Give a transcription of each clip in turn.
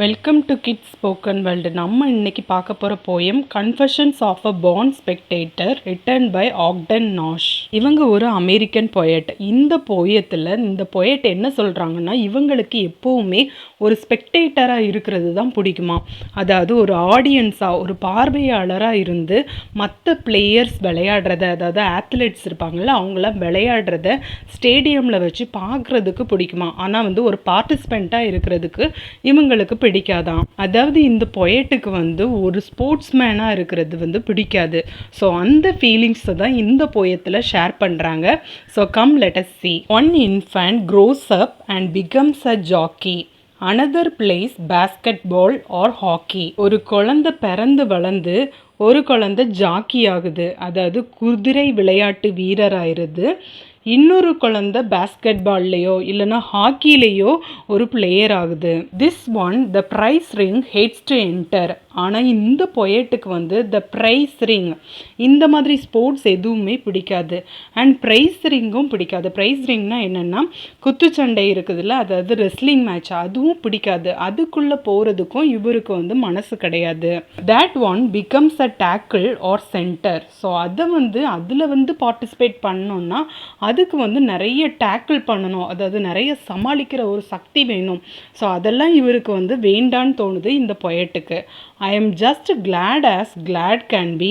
Welcome to kids spoken world. நம்ம இன்னைக்கு பார்க்க போகிற poem confessions of a born spectator written by Ogden Nash. இவங்க ஒரு அமெரிக்கன் பொயட். இந்த போயத்தில் இந்த பொயட் என்ன சொல்கிறாங்கன்னா, இவங்களுக்கு எப்போவுமே ஒரு ஸ்பெக்டேட்டராக இருக்கிறது தான் பிடிக்குமா. அதாவது ஒரு ஆடியன்ஸாக, ஒரு பார்வையாளராக இருந்து மற்ற பிளேயர்ஸ் விளையாடுறத, அதாவது ஆத்லெட்ஸ் இருப்பாங்கள்ல, அவங்களாம் விளையாடுறத ஸ்டேடியமில் வச்சு பார்க்குறதுக்கு பிடிக்குமா. ஆனால் ஒரு பார்ட்டிசிபெண்ட்டாக இருக்கிறதுக்கு இவங்களுக்கு பிடிக்காதான். அதாவது இந்த பொயட்டுக்கு ஒரு ஸ்போர்ட்ஸ்மேனாக இருக்கிறது பிடிக்காது. ஸோ அந்த ஃபீலிங்ஸை தான் இந்த போயத்தில் ஷேர் பண்ணுறாங்க. So come let us see. One infant grows up and becomes a jockey. Another plays basketball or hockey. ஒரு குழந்தை பிறந்து வளர்ந்து ஒரு குழந்தை ஜாக்கி ஆகுது, அதாவது குதிரை விளையாட்டு வீரராயிருது. இன்னொரு குழந்தை பேஸ்கெட்பால்லையோ இல்லைனா ஹாக்கிலேயோ ஒரு பிளேயர் ஆகுது. This one the prize ring hates to enter. ஆனால் இந்த பொயட்டுக்கு த ப்ரைஸ் ரிங், இந்த மாதிரி ஸ்போர்ட்ஸ் எதுவுமே பிடிக்காது. அண்ட் ப்ரைஸ் ரிங்கும் பிடிக்காது. ப்ரைஸ் ரிங்னா என்னென்னா குத்துச்சண்டை இருக்குதுல்ல, அதாவது ரெஸ்லிங் மேட்ச், அதுவும் பிடிக்காது. அதுக்குள்ளே போகிறதுக்கும் இவருக்கு மனசு கிடையாது. That one becomes a tackle or centre. So அதை அதில் பார்ட்டிசிபேட் பண்ணோன்னா அதுக்கு நிறைய டேக்கிள் பண்ணணும், அதாவது நிறைய சமாளிக்கிற ஒரு சக்தி வேணும். ஸோ அதெல்லாம் இவருக்கு வேண்டான்னு தோணுது இந்த பொயட்டுக்கு. I am just glad as glad can be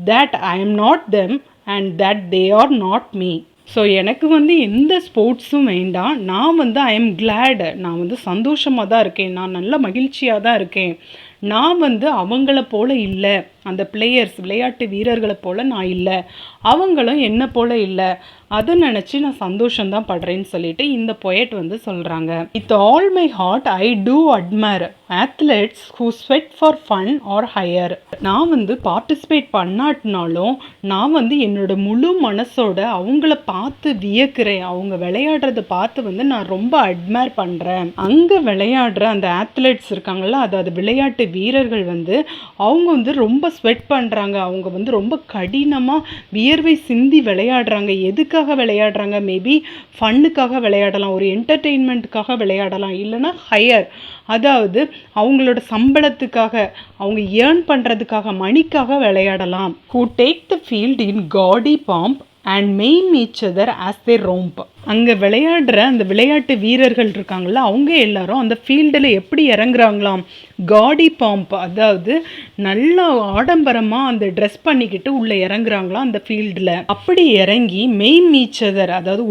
that I am not them and that they are not me. So எனக்கு எந்த ஸ்போர்ட்ஸும் வேண்டாம். நான் ஐ எம் கிளாட், நான் சந்தோஷமாக தான் இருக்கேன், நான் நல்ல மகிழ்ச்சியாக தான் இருக்கேன். நான் அவங்கள போல் இல்லை, அந்த பிளேயர்ஸ் விளையாட்டு வீரர்களை போல் நான் இல்லை, அவங்களும் என்ன போல் இல்லை, அதை நினச்சி நான் சந்தோஷம்தான் படுறேன்னு சொல்லிட்டு இந்த பொயட் சொல்கிறாங்க. With all my heart I do admire athletes who sweat for fun or higher. நான் பார்ட்டிசிபேட் பண்ணாட்டினாலும் நான் என்னோட முழு மனசோட அவங்கள பார்த்து வியக்கிறேன். அவங்க விளையாடுறத பார்த்து நான் ரொம்ப அட்மயர் பண்ணுறேன். அங்கே விளையாடுற அந்த ஆத்லெட்ஸ் இருக்காங்களா, அதாவது விளையாட்டு வீரர்கள் அவங்க ரொம்ப ஸ்வெட் பண்ணுறாங்க. அவங்க ரொம்ப கடினமாக வியர்வை சிந்தி விளையாடுறாங்க. எதுக்காக விளையாடுறாங்க? மேபி ஃபன்னுக்காக விளையாடலாம், ஒரு என்டர்டெயின்மெண்ட்டுக்காக விளையாடலாம், இல்லைனா ஹையர், அதாவது அவங்களோட சம்பளத்துக்காக, அவங்க ஏர்ன் பண்ணுறதுக்காக, மணிக்காக விளையாடலாம். Who take the field in gaudy pomp and maim each other as they romp. அங்கே விளையாடுற அந்த விளையாட்டு வீரர்கள் இருக்காங்களா, அவங்க எல்லாரும் அந்த ஃபீல்டில் எப்படி இறங்குறாங்களாம், காடி பாம்ப், அதாவது நல்லா ஆடம்பரமாக அந்த ட்ரெஸ் பண்ணிக்கிட்டு உள்ளே இறங்குறாங்களாம் அந்த ஃபீல்டில். அப்படி இறங்கி மெய்ம் ஈச் அதர், அதாவது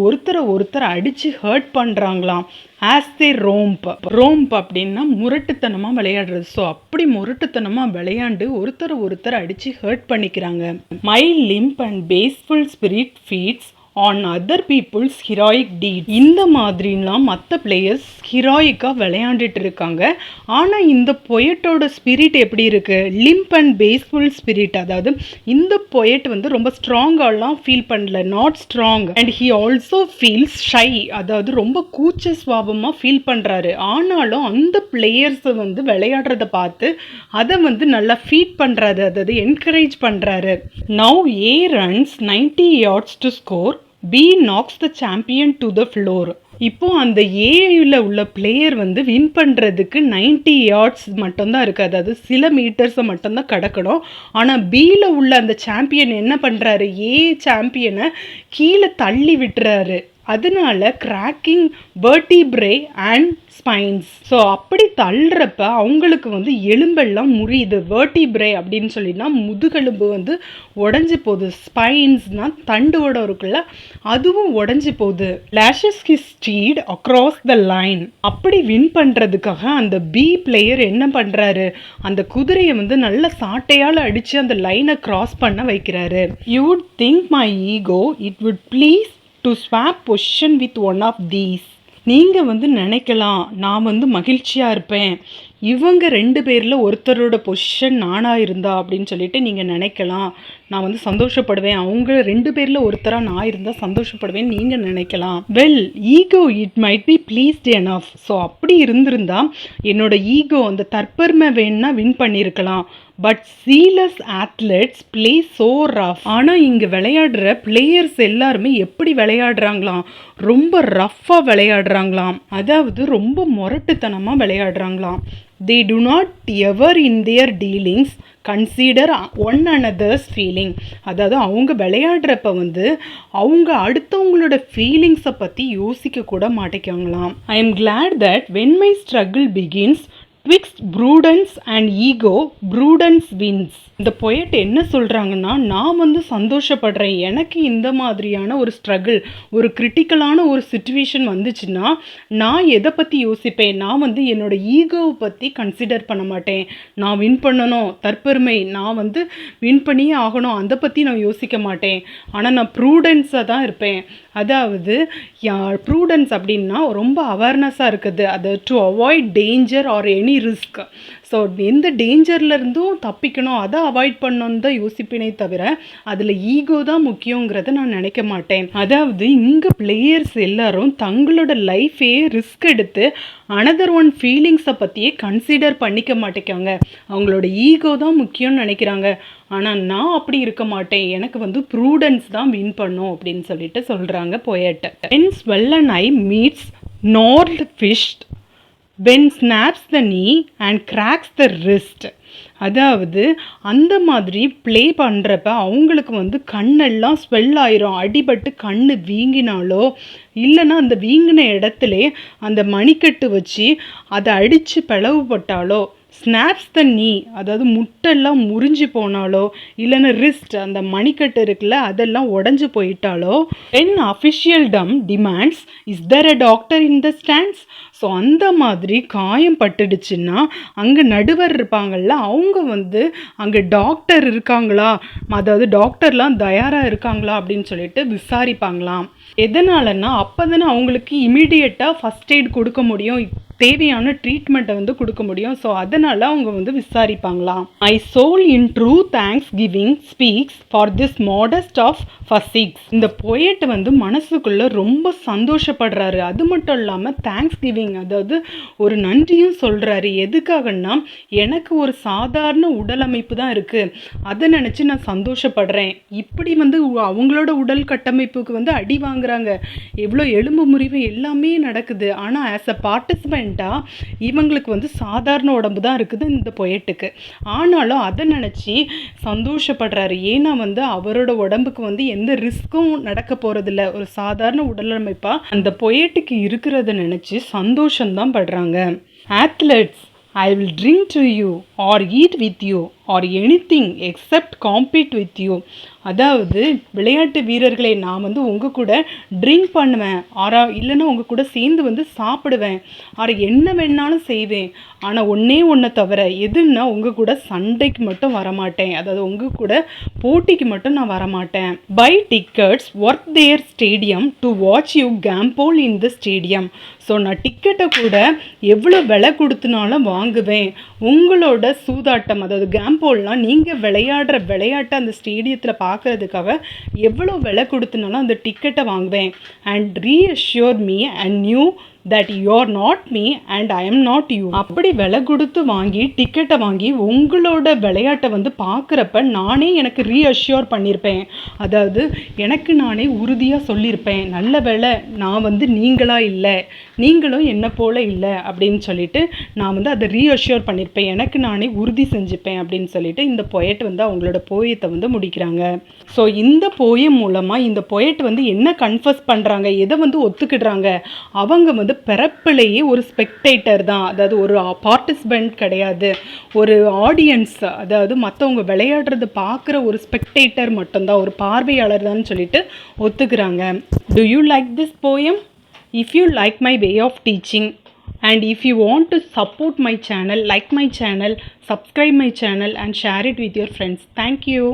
ஒருத்தரை அடித்து ஹர்ட் பண்ணுறாங்களாம். ஆஸ் தே ரோம்ப். ரோம்ப் அப்படின்னா முரட்டுத்தனமாக விளையாடுறது. ஸோ அப்படி முரட்டுத்தனமாக விளையாண்டு ஒருத்தர் அடித்து ஹர்ட் பண்ணிக்கிறாங்க. My limp and bashful spirit feeds on other people's heroic deeds. இந்த மாதிரிலாம் மற்ற பிளேயர்ஸ் ஹீரோயிக்காக விளையாண்டுட்டு இருக்காங்க. ஆனால் இந்த பொயட்டோட ஸ்பிரிட் எப்படி இருக்கு? Limp and bashful spirit. அதாவது இந்த பொயட் ரொம்ப ஸ்ட்ராங்காலாம் ஃபீல் பண்ணல, not strong. And he also feels shy, அதாவது ரொம்ப கூச்ச சுவாபமாக ஃபீல் பண்ணுறாரு. ஆனாலும் அந்த பிளேயர்ஸ் விளையாடுறத பார்த்து அதை நல்லா ஃபீட் பண்ணுறாரு, அதாவது என்கரேஜ் பண்ணுறாரு. Now A runs 90 yards to score, B knocks the champion to the floor. இப்போ அந்த ஏயில் உள்ள பிளேயர் வின் பண்ணுறதுக்கு 90 yards மட்டும்தான் இருக்குது, அதாவது சில மீட்டர்ஸை மட்டும்தான் கடக்கணும். ஆனால் பியில் உள்ள அந்த சாம்பியன் என்ன பண்ணுறாரு, ஏ சாம்பியனை கீழே தள்ளி விட்டுறாரு. அதனால கிராக்கிங் வெர்டிப்ரே அண்ட் ஸ்பைன்ஸ். ஸோ அப்படி தள்ளுறப்ப அவங்களுக்கு எலும்பெல்லாம் முறியுது. வெர்டிப்ரே அப்படின்னு சொல்லினா முதுகெலும்பு உடஞ்சி போகுது. ஸ்பைன்ஸ்னா தண்டுவோட இருக்குல்ல, அதுவும் உடஞ்சி போகுது. Lashes his street across the line. அப்படி வின் பண்ணுறதுக்காக அந்த பி பிளேயர் என்ன பண்ணுறாரு, அந்த குதிரையை நல்ல சாட்டையால் அடித்து அந்த லைனை கிராஸ் பண்ண வைக்கிறாரு. You would think my ego it would please to swap position with one of these. நீங்கள் நினைக்கலாம் நான் மகிழ்ச்சியாக இருப்பேன், இவங்க 2 பேரில் ஒருத்தரோட பொசிஷன் நானாக இருந்தா அப்படின்னு சொல்லிட்டு நீங்கள் நினைக்கலாம். நான் சந்தோஷப்படுவேன், அவங்க 2 பேரில் ஒருத்தராக நான் இருந்தால் சந்தோஷப்படுவேன் நீங்கள் நினைக்கலாம். Well, ego it might be pleased enough. So அப்படி இருந்திருந்தா என்னோட ஈகோ, அந்த தற்பெருமை வேணுன்னா வின் பண்ணியிருக்கலாம். But zealous athletes play so rough. ஆனால் இங்கே விளையாடுற பிளேயர்ஸ் எல்லாருமே எப்படி விளையாடுறாங்களாம், ரொம்ப ரஃப்பாக விளையாடுறாங்களாம், அதாவது ரொம்ப முரட்டுத்தனமாக விளையாடுறாங்களாம். they do not ever in their dealings consider one another's feeling. அதாவது அவங்க விளையாடுறப்ப வந்து அவங்க அடுத்தவங்களோட ஃபீலிங்ஸை பற்றி யோசிக்க கூட மாட்டேங்காங்களாம். I am glad that when my struggle begins twixt prudence and ego, prudence wins. இந்த பொயட் என்ன சொல்கிறாங்கன்னா, நான் வந்து சந்தோஷப்படுறேன், எனக்கு இந்த மாதிரியான ஒரு ஸ்ட்ரகிள், ஒரு கிரிட்டிக்கலான ஒரு சுச்சுவேஷன் வந்துச்சுன்னா நான் எதை பற்றி யோசிப்பேன், நான் வந்து என்னோடய ஈகோவை பற்றி கன்சிடர் பண்ண மாட்டேன். நான் வின் பண்ணணும், தற்பெருமை, நான் வந்து வின் பண்ணியே ஆகணும், அதை பற்றி நான் யோசிக்க மாட்டேன். ஆனால் நான் ப்ரூடென்ஸாக தான் இருப்பேன். அதாவது ப்ரூடென்ஸ் அப்படின்னா ரொம்ப அவேர்னஸாக இருக்குது, அது to avoid danger or any risk. So எந்த டேஞ்சர்லேருந்தும் தப்பிக்கணும், அதை அவாய்ட் பண்ணணுன்னு தான் யோசிப்பேனே தவிர அதில் ஈகோ தான் முக்கியங்கிறத நான் நினைக்க மாட்டேன். அதாவது இங்கே பிளேயர்ஸ் எல்லாரும் தங்களோட லைஃபே ரிஸ்க் எடுத்து அனதர் ஒன் ஃபீலிங்ஸை பற்றியே கன்சிடர் பண்ணிக்க மாட்டேங்காங்க. அவங்களோட ஈகோ தான் முக்கியம்னு நினைக்கிறாங்க. ஆனால் நான் அப்படி இருக்க மாட்டேன், எனக்கு வந்து ப்ரூடன்ஸ் தான் வின் பண்ணும் அப்படின்னு சொல்லிட்டு சொல்கிறாங்க poet. When swollen I meets north fished when snaps the knee and cracks the wrist. அதாவது அந்த மாதிரி ப்ளே பண்ணுறப்ப அவங்களுக்கு வந்து கண்ணெல்லாம் ஸ்வெல் ஆயிரும், அடிபட்டு கண் வீங்கினாலோ இல்லைன்னா அந்த வீங்கின இடத்துல அந்த மணிக்கட்டு வச்சு அதை அடித்து பிளவுபட்டாலோ, ஸ்னாப்ஸ் த நீ அதாவது முட்டெல்லாம் முறிஞ்சு போனாலோ இல்லைன்னா ரிஸ்ட் அந்த மணிக்கட்டு இருக்குல்ல அதெல்லாம் உடஞ்சி போயிட்டாலோ, when officialdom demands is there a doctor in the stands. So அந்த மாதிரி காயம் பட்டுடுச்சுன்னா அங்கே நடுவர் இருப்பாங்கள்ல, அவங்க வந்து அங்கே டாக்டர் இருக்காங்களா, அதாவது டாக்டர்லாம் தயாராக இருக்காங்களா அப்படின்னு சொல்லிட்டு விசாரிப்பாங்களாம். எதனாலன்னா அப்போ தானே அவங்களுக்கு இமீடியட்டாக ஃபஸ்ட் எய்ட் கொடுக்க முடியும், தேவையான ட்ரீட்மெண்ட்டை வந்து கொடுக்க முடியும். ஸோ அதனால் அவங்க வந்து விசாரிப்பாங்களாம். My soul in true thanksgiving speaks for this modest of physiques. இந்த பொயட் வந்து மனசுக்குள்ளே ரொம்ப சந்தோஷப்படுறாரு. அது மட்டும் இல்லாமல் தேங்க்ஸ் கிவிங் அதாவது ஒரு நன்றியும் சொல்கிறாரு. எதுக்காகன்னா எனக்கு ஒரு சாதாரண உடல் அமைப்பு தான் இருக்குது, அதை நினச்சி நான் சந்தோஷப்படுறேன். இப்படி வந்து அவங்களோட உடல் கட்டமைப்புக்கு வந்து அடி வாங்குறாங்க, எவ்வளோ எலும்பு முறிவு எல்லாமே நடக்குது. ஆனால் ஆஸ் அ பார்ட்டிசிபெண்ட் இவங்களுக்கு வந்து சாதாரண உடம்பு தான் இருக்குது இந்த பொயட்டுக்கு. ஆனாலும் அதை நினச்சி சந்தோஷப்படுறாரு. ஏன்னா வந்து அவரோட உடம்புக்கு வந்து எந்த ரிஸ்க்கும் நடக்க போகிறதில்ல, ஒரு சாதாரண உடலமைப்பாக அந்த பொயட்டுக்கு இருக்கிறத நினச்சி சந்தோஷம்தான் படுறாங்க. Athletes I will drink to you or eat with you or anything except compete with you. அதாவது விளையாட்டு வீரர்களை நான் வந்து உங்கள் கூட ட்ரிங்க் பண்ணுவேன், இல்லைன்னா உங்கள் கூட சேர்ந்து வந்து சாப்பிடுவேன், என்ன வேணாலும் செய்வேன். ஆனால் ஒன்றை தவிர எதுன்னா உங்கள் கூட சண்டைக்கு மட்டும் வரமாட்டேன், அதாவது உங்கள் கூட போட்டிக்கு மட்டும் நான் வரமாட்டேன். Buy tickets work their stadium to watch you gamble in the stadium. So நான் டிக்கெட்டை கூட எவ்வளோ விலை கொடுத்துனாலும் வாங்குவேன். உங்களோட சூதாட்டம் அதாவது கேம்போல்லாம் நீங்கள் விளையாடுற விளையாட்டை அந்த ஸ்டேடியத்தில் பார்க்குறதுக்காக எவ்வளோ விலை கொடுத்துனாலும் அந்த டிக்கெட்டை வாங்குவேன். And reassure me and new that you are not me and I am not you. அப்படி விலை கொடுத்து வாங்கி டிக்கெட்டை வாங்கி உங்களோட விளையாட்டை வந்து பார்க்குறப்ப நானே எனக்கு ரீஅஷ்யூர் பண்ணியிருப்பேன், அதாவது எனக்கு நானே உறுதியாக சொல்லியிருப்பேன், நல்ல வேலை நான் வந்து நீங்களாக இல்லை, நீங்களும் என்னை போல் இல்லை அப்படின்னு சொல்லிட்டு நான் வந்து அதை ரீஅஷ்யூர் பண்ணியிருப்பேன், எனக்கு நானே உறுதி செஞ்சுப்பேன் அப்படின்னு சொல்லிட்டு இந்த பொயட் வந்து அவங்களோட போயத்தை வந்து முடிக்கிறாங்க. ஸோ இந்த போயம் மூலமாக இந்த பொயட் வந்து என்ன கன்ஃபஸ் பண்ணுறாங்க, எதை வந்து ஒத்துக்கிடுறாங்க, அவங்க வந்து பிறப்பிலேயே ஒரு ஸ்பெக்டேட்டர் தான், அதாவது ஒரு பார்ட்டிசிபெண்ட் கிடையாது, ஒரு ஆடியன்ஸ், அதாவது மற்றவங்க விளையாடுறது பார்க்குற ஒரு ஸ்பெக்டேட்டர் மட்டும்தான், ஒரு பார்வையாளர் தான் சொல்லிட்டு ஒத்துக்கிறாங்க. Do you like this poem? If you like my way of teaching and if you want to support my channel, like my channel, subscribe my channel and share it with your friends. Thank you.